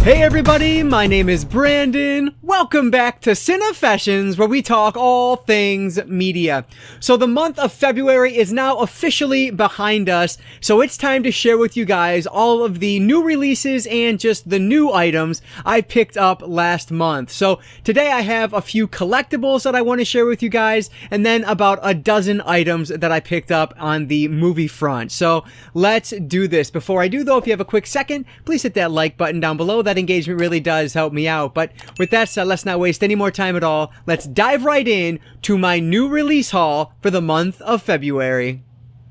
Hey everybody, my name is Brandon. Welcome back to Cinefessions, where we talk all things media. So the month of February is now officially behind us, so it's time to share with you guys all of the new releases and just the new items I picked up last month. So today I have a few collectibles that I want to share with you guys, and then about a dozen items that I picked up on the movie front. So let's do this. Before I do though, if you have a quick second, please hit that like button down below. That engagement really does help me out. But with that said, let's not waste any more time at all. Let's dive right in to my new release haul for the month of February.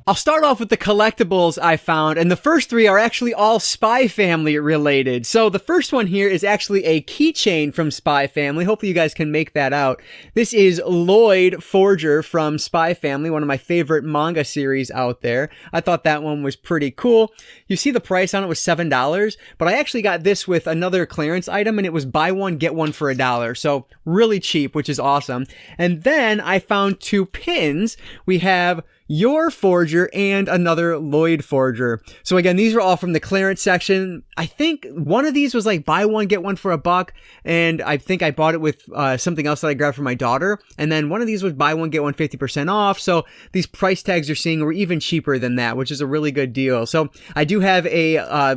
I'll start off with the collectibles I found, and the first three are actually all Spy Family related. So the first one here is actually a keychain from Spy Family. Hopefully you guys can make that out. This is Lloyd Forger from Spy Family, one of my favorite manga series out there. I thought that one was pretty cool. You see the price on it was $7, but I actually got this with another clearance item, and it was buy one, get one for $1. So really cheap, which is awesome. And then I found two pins. We have Your Forger and another Lloyd Forger. So again, these are all from the clearance section. I think one of these was like buy one, get one for $1. And I think I bought it with something else that I grabbed for my daughter. And then one of these was buy one, get one 50% off. So these price tags you're seeing were even cheaper than that, which is a really good deal. So I do have a, a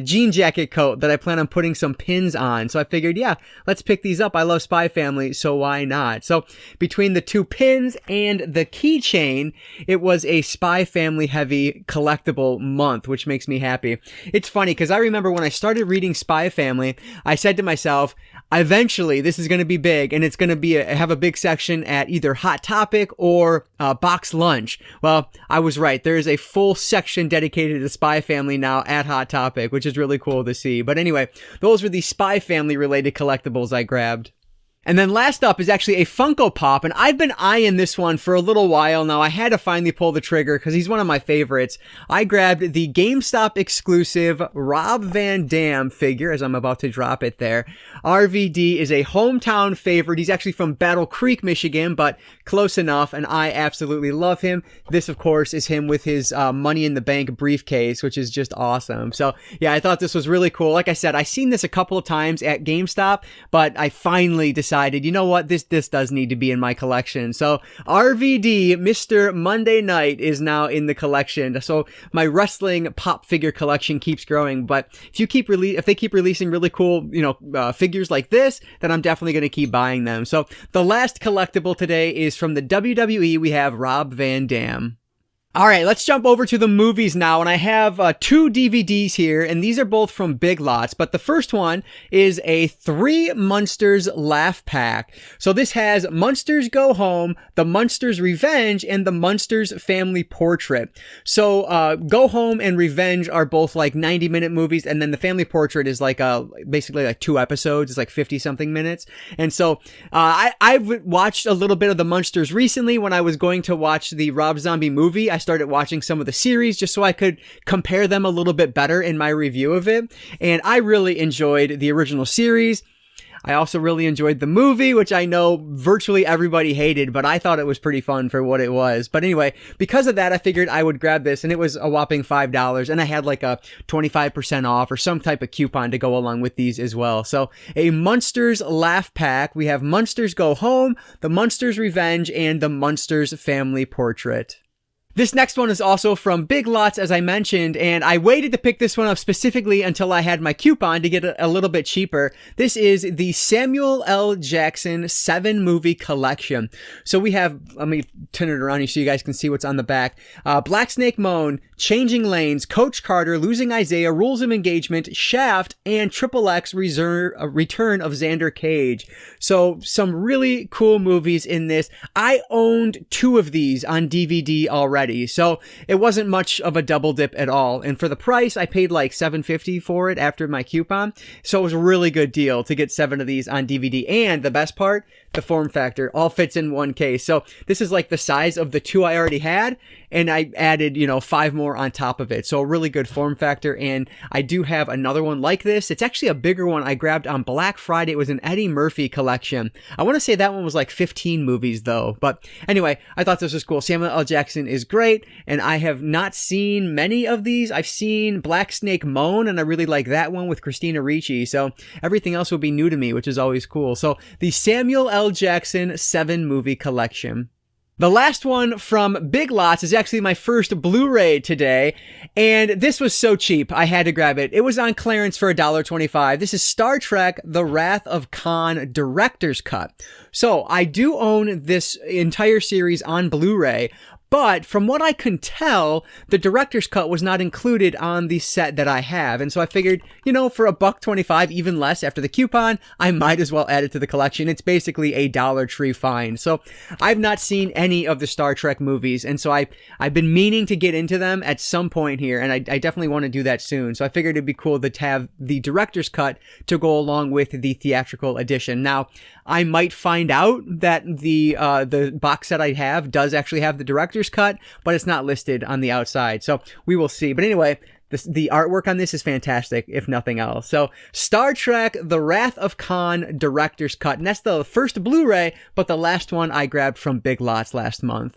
jean jacket coat that I plan on putting some pins on. So I figured, yeah, let's pick these up. I love Spy Family, so why not? So between the two pins and the keychain, it was a Spy Family heavy collectible month, which makes me happy. It's funny because I remember when I started reading Spy Family, I said to myself, eventually this is going to be big, and it's going to have a big section at either Hot Topic or Box Lunch. Well, I was right. There is a full section dedicated to Spy Family now at Hot Topic, which is really cool to see. But anyway, those were the Spy Family related collectibles I grabbed. And then last up is actually a Funko Pop, and I've been eyeing this one for a little while now. I had to finally pull the trigger because he's one of my favorites. I grabbed the GameStop exclusive Rob Van Dam figure, as I'm about to drop it there. RVD is a hometown favorite. He's actually from Battle Creek, Michigan, but close enough, and I absolutely love him. This, of course, is him with his Money in the Bank briefcase, which is just awesome. So, yeah, I thought this was really cool. Like I said, I've seen this a couple of times at GameStop, but I finally decided, you know what, this does need to be in my collection. So RVD, Mr. Monday Night, is now in the collection. So my wrestling pop figure collection keeps growing. But if they keep releasing really cool, figures like this, then I'm definitely going to keep buying them. So the last collectible today is from the WWE. We have Rob Van Dam. All right, let's jump over to the movies now, and I have two DVDs here, and these are both from Big Lots, but the first one is a 3 Munsters Laugh Pack. So this has Munsters Go Home, The Munsters Revenge, and The Munsters Family Portrait. So Go Home and Revenge are both like 90-minute movies, and then the Family Portrait is like basically like 2 episodes. It's like 50-something minutes. And so I've watched a little bit of The Munsters recently when I was going to watch the Rob Zombie movie. I started watching some of the series just so I could compare them a little bit better in my review of it. And I really enjoyed the original series. I also really enjoyed the movie, which I know virtually everybody hated, but I thought it was pretty fun for what it was. But anyway, because of that, I figured I would grab this, and it was a whopping $5, and I had like a 25% off or some type of coupon to go along with these as well. So a Munsters Laugh Pack. We have Munsters Go Home, The Munsters Revenge, and The Munsters Family Portrait. This next one is also from Big Lots, as I mentioned, and I waited to pick this one up specifically until I had my coupon to get it a little bit cheaper. This is the Samuel L. Jackson 7-movie collection. So we have, let me turn it around here so you guys can see what's on the back. Black Snake Moan, Changing Lanes, Coach Carter, Losing Isaiah, Rules of Engagement, Shaft, and Triple X Return of Xander Cage. So some really cool movies in this. I owned 2 of these on DVD already. So it wasn't much of a double dip at all. And for the price, I paid like $7.50 for it after my coupon. So it was a really good deal to get 7 of these on DVD. And the best part, the form factor all fits in one case. So this is like the size of the 2 I already had, and I added, 5 more on top of it. So a really good form factor, and I do have another one like this. It's actually a bigger one I grabbed on Black Friday. It was an Eddie Murphy collection. I want to say that one was like 15 movies though. But anyway, I thought this was cool. Samuel L. Jackson is great, and I have not seen many of these. I've seen Black Snake Moan, and I really like that one with Christina Ricci. So everything else will be new to me, which is always cool. So the Samuel L. Jackson 7 movie collection. The last one from Big Lots is actually my first Blu-ray today, and this was so cheap, I had to grab it. It was on clearance for $1.25. This is Star Trek: The Wrath of Khan Director's Cut. So I do own this entire series on Blu-ray, but from what I can tell, the director's cut was not included on the set that I have. And so I figured, for $1.25, even less after the coupon, I might as well add it to the collection. It's basically a Dollar Tree find. So I've not seen any of the Star Trek movies. And so I've been meaning to get into them at some point here. And I definitely want to do that soon. So I figured it'd be cool to have the director's cut to go along with the theatrical edition. Now, I might find out that the box set I have does actually have the director's cut, but it's not listed on the outside. So we will see. But anyway, the artwork on this is fantastic, if nothing else. So Star Trek: The Wrath of Khan Director's Cut. And that's the first Blu-ray, but the last one I grabbed from Big Lots last month.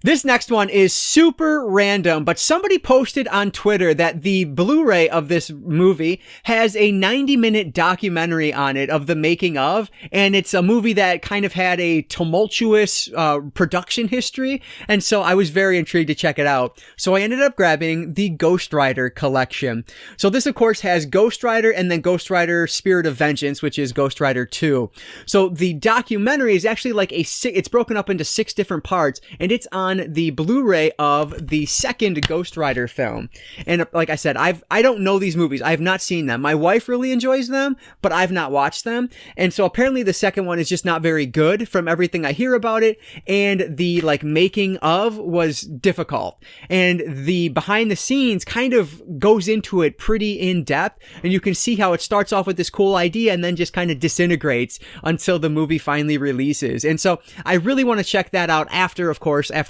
This next one is super random, but somebody posted on Twitter that the Blu-ray of this movie has a 90-minute documentary on it of the making of, and it's a movie that kind of had a tumultuous production history, and so I was very intrigued to check it out. So I ended up grabbing the Ghost Rider collection. So this, of course, has Ghost Rider and then Ghost Rider Spirit of Vengeance, which is Ghost Rider 2. So the documentary is actually like it's broken up into 6 different parts, and it's on the Blu-ray of the second Ghost Rider film. And like I said, I don't know these movies. I have not seen them. My wife really enjoys them, but I've not watched them. And so apparently the second one is just not very good from everything I hear about it. And the making of was difficult. And the behind the scenes kind of goes into it pretty in depth. And you can see how it starts off with this cool idea and then just kind of disintegrates until the movie finally releases. And so I really want to check that out after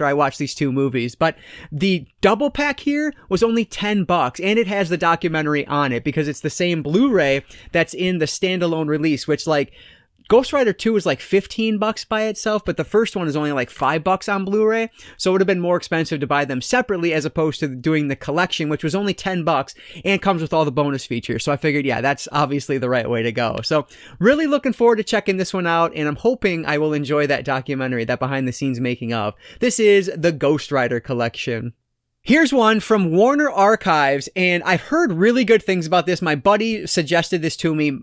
I watch these 2 movies. But the double pack here was only $10, and it has the documentary on it because it's the same Blu-ray that's in the standalone release, which Ghost Rider 2 is like $15 by itself, but the first one is only like $5 on Blu-ray. So it would have been more expensive to buy them separately as opposed to doing the collection, which was only $10 and comes with all the bonus features. So I figured, yeah, that's obviously the right way to go. So really looking forward to checking this one out, and I'm hoping I will enjoy that documentary, that behind the scenes making of. This is the Ghost Rider collection. Here's one from Warner Archives, and I've heard really good things about this. My buddy suggested this to me,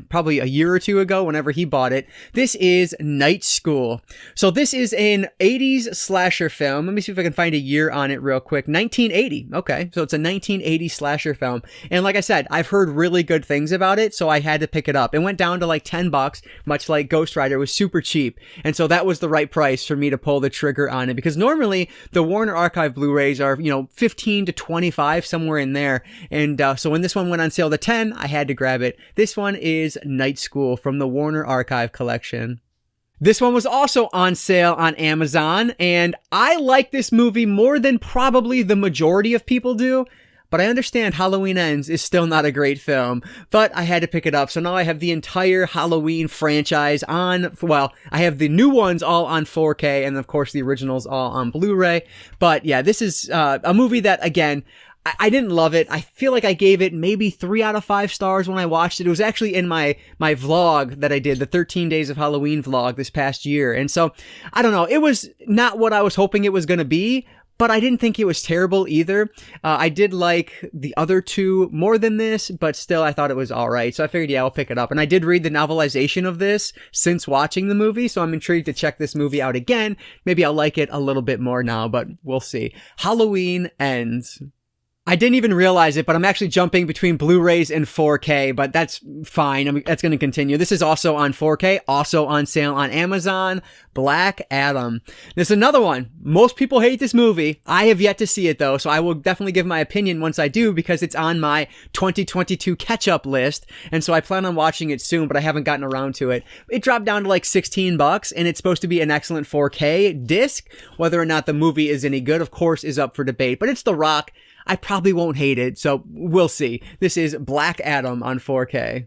probably a year or 2 ago whenever he bought it. This is Night School. So this is an 80s slasher film. Let me see if I can find a year on it real quick. 1980. Okay, so it's a 1980 slasher film. And like I said, I've heard really good things about it, so I had to pick it up. It went down to like $10, much like Ghost Rider. It was super cheap. And so that was the right price for me to pull the trigger on it, because normally the Warner Archive Blu-rays are, 15 to 25, somewhere in there. And so when this one went on sale to 10, I had to grab it. This one is Night School from the Warner Archive collection. This one was also on sale on Amazon, and I like this movie more than probably the majority of people do. But I understand Halloween Ends is still not a great film, but I had to pick it up. So now I have the entire Halloween franchise I have the new ones all on 4K, and of course the originals all on Blu-ray. But yeah, this is a movie that, again, I didn't love it. I feel like I gave it maybe 3 out of 5 stars when I watched it. It was actually in my vlog that I did, the 13 Days of Halloween vlog this past year. And so, I don't know, it was not what I was hoping it was going to be, but I didn't think it was terrible either. I did like the other 2 more than this, but still I thought it was alright. So I figured, yeah, I'll pick it up. And I did read the novelization of this since watching the movie, so I'm intrigued to check this movie out again. Maybe I'll like it a little bit more now, but we'll see. Halloween Ends. I didn't even realize it, but I'm actually jumping between Blu-rays and 4K, but that's fine. I mean, that's going to continue. This is also on 4K, also on sale on Amazon. Black Adam. There's another one. Most people hate this movie. I have yet to see it though, so I will definitely give my opinion once I do because it's on my 2022 catch-up list, and so I plan on watching it soon, but I haven't gotten around to it. It dropped down to like $16, and it's supposed to be an excellent 4K disc. Whether or not the movie is any good, of course, is up for debate, but it's The Rock. I probably won't hate it, so we'll see. This is Black Adam on 4K.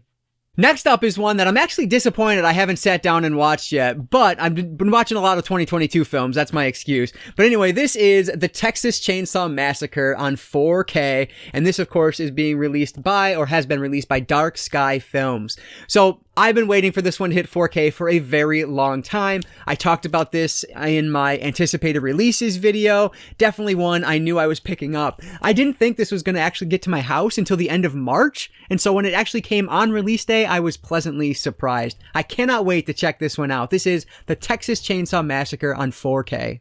Next up is one that I'm actually disappointed I haven't sat down and watched yet, but I've been watching a lot of 2022 films. That's my excuse. But anyway, this is the Texas Chainsaw Massacre on 4K, and this, of course, is being released by, or has been released by, Dark Sky Films. So I've been waiting for this one to hit 4K for a very long time. I talked about this in my anticipated releases video. Definitely one I knew I was picking up. I didn't think this was going to actually get to my house until the end of March, and so when it actually came on release day, I was pleasantly surprised. I cannot wait to check this one out. This is the Texas Chainsaw Massacre on 4K.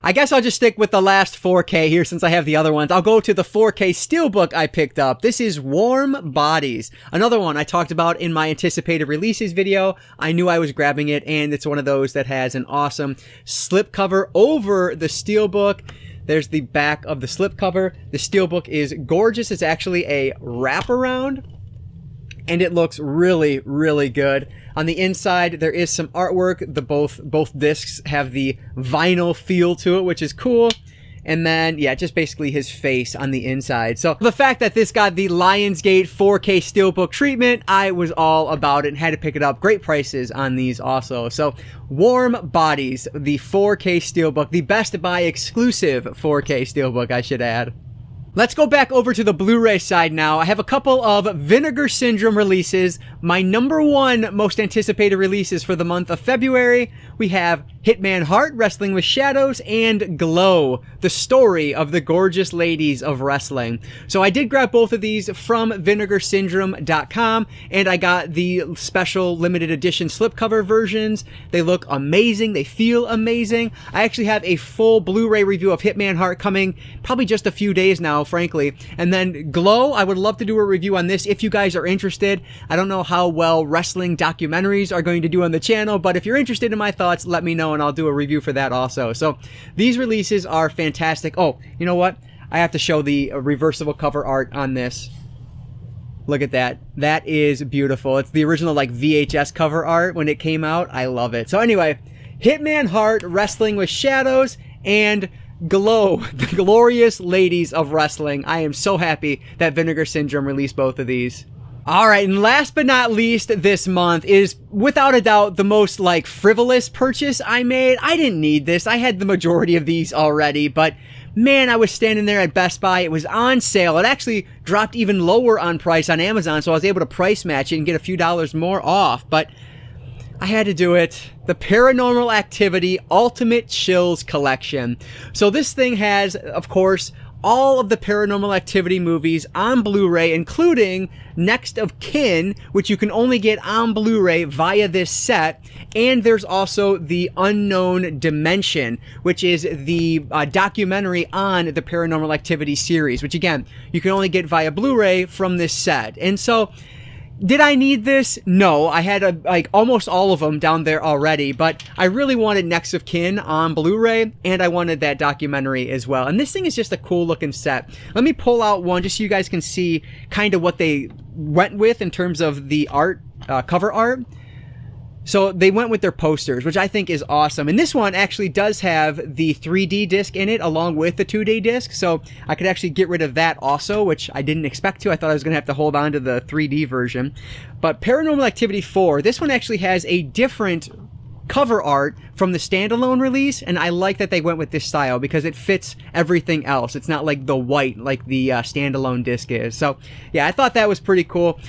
I guess I'll just stick with the last 4K here since I have the other ones. I'll go to the 4K Steelbook I picked up. This is Warm Bodies. Another one I talked about in my anticipated releases video. I knew I was grabbing it, and it's one of those that has an awesome slipcover over the Steelbook. There's the back of the slipcover. The Steelbook is gorgeous. It's actually a wraparound, and it looks really, really good. On the inside, there is some artwork. Both discs have the vinyl feel to it, which is cool. And then, yeah, just basically his face on the inside. So the fact that this got the Lionsgate 4K Steelbook treatment, I was all about it and had to pick it up. Great prices on these also. So Warm Bodies, the 4K Steelbook, the Best Buy exclusive 4K Steelbook, I should add. Let's go back over to the Blu-ray side now. I have a couple of Vinegar Syndrome releases. My number one most anticipated releases for the month of February. We have Hitman Hart, Wrestling with Shadows, and Glow, the story of the gorgeous ladies of wrestling. So I did grab both of these from vinegarsyndrome.com, and I got the special limited edition slipcover versions. They look amazing. They feel amazing. I actually have a full Blu-ray review of Hitman Hart coming probably just a few days now, frankly. And then Glow, I would love to do a review on this if you guys are interested. I don't know how well wrestling documentaries are going to do on the channel, but if you're interested in my thoughts, let me know and I'll do a review for that also. So these releases are fantastic. Oh, you know what? I have to show the reversible cover art on this. Look at that. That is beautiful. It's the original like VHS cover art when it came out. I love it. So anyway, Hitman Hart, Wrestling with Shadows, and Glow, the glorious ladies of wrestling. I am so happy that Vinegar Syndrome released both of these. Alright, and last but not least this month is, without a doubt, the most, like, frivolous purchase I made. I didn't need this. I had the majority of these already, but man, I was standing there at Best Buy. It was on sale. It actually dropped even lower on price on Amazon, so I was able to price match it and get a few dollars more off, but I had to do it. The Paranormal Activity Ultimate Chills Collection. So this thing has, of course, all of the Paranormal Activity movies on Blu-ray, including Next of Kin, which you can only get on Blu-ray via this set. And there's also The Unknown Dimension, which is the documentary on the Paranormal Activity series, which again, you can only get via Blu-ray from this set. And so, did I need this? No, I had like almost all of them down there already, but I really wanted Next of Kin on Blu-ray, and I wanted that documentary as well. And this thing is just a cool looking set. Let me pull out one just so you guys can see kind of what they went with in terms of the art, cover art. So they went with their posters, which I think is awesome. And this one actually does have the 3D disc in it along with the 2D disc. So I could actually get rid of that also, which I didn't expect to. I thought I was going to have to hold on to the 3D version. But Paranormal Activity 4, this one actually has a different cover art from the standalone release. And I like that they went with this style because it fits everything else. It's not like the white like the standalone disc is. So yeah, I thought that was pretty cool.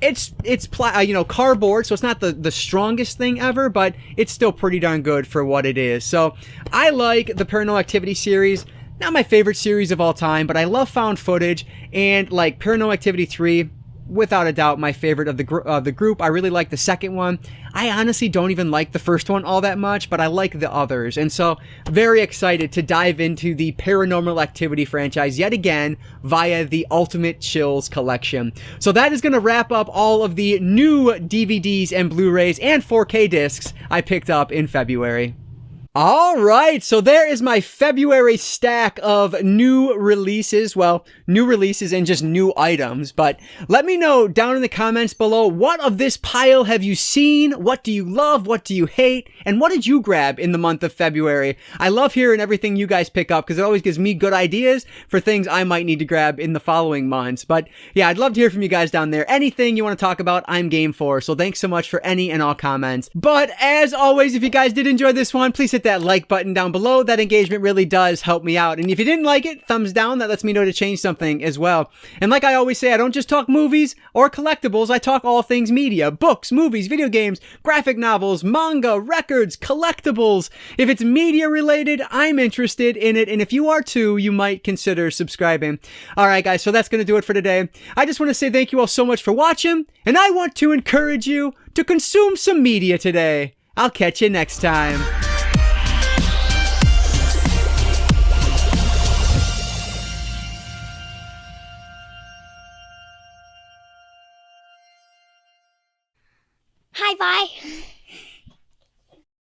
It's cardboard, so it's not the strongest thing ever, but it's still pretty darn good for what it is. So I like the Paranormal Activity series. Not my favorite series of all time, but I love found footage, and like Paranormal Activity 3, without a doubt my favorite of the group. I really like the second one. I honestly don't even like the first one all that much, but I like the others. And so, very excited to dive into the Paranormal Activity franchise yet again via the Ultimate Chills collection. So that is going to wrap up all of the new DVDs and Blu-rays and 4K discs I picked up in February. All right, so there is my February stack of new releases. Well, new releases and just new items. But let me know down in the comments below, what of this pile have you seen? What do you love? What do you hate? And what did you grab in the month of February? I love hearing everything you guys pick up because it always gives me good ideas for things I might need to grab in the following months. But yeah, I'd love to hear from you guys down there. Anything you want to talk about, I'm game for. So thanks so much for any and all comments. But as always, if you guys did enjoy this one, please hit that like button down below. That engagement really does help me out. And if you didn't like it, thumbs down. That lets me know to change something as well. And like I always say, I don't just talk movies or collectibles. I talk all things media, books, movies, video games, graphic novels, manga, records, collectibles. If it's media related, I'm interested in it. And if you are too, you might consider subscribing. All right, guys. So that's going to do it for today. I just want to say thank you all so much for watching. And I want to encourage you to consume some media today. I'll catch you next time.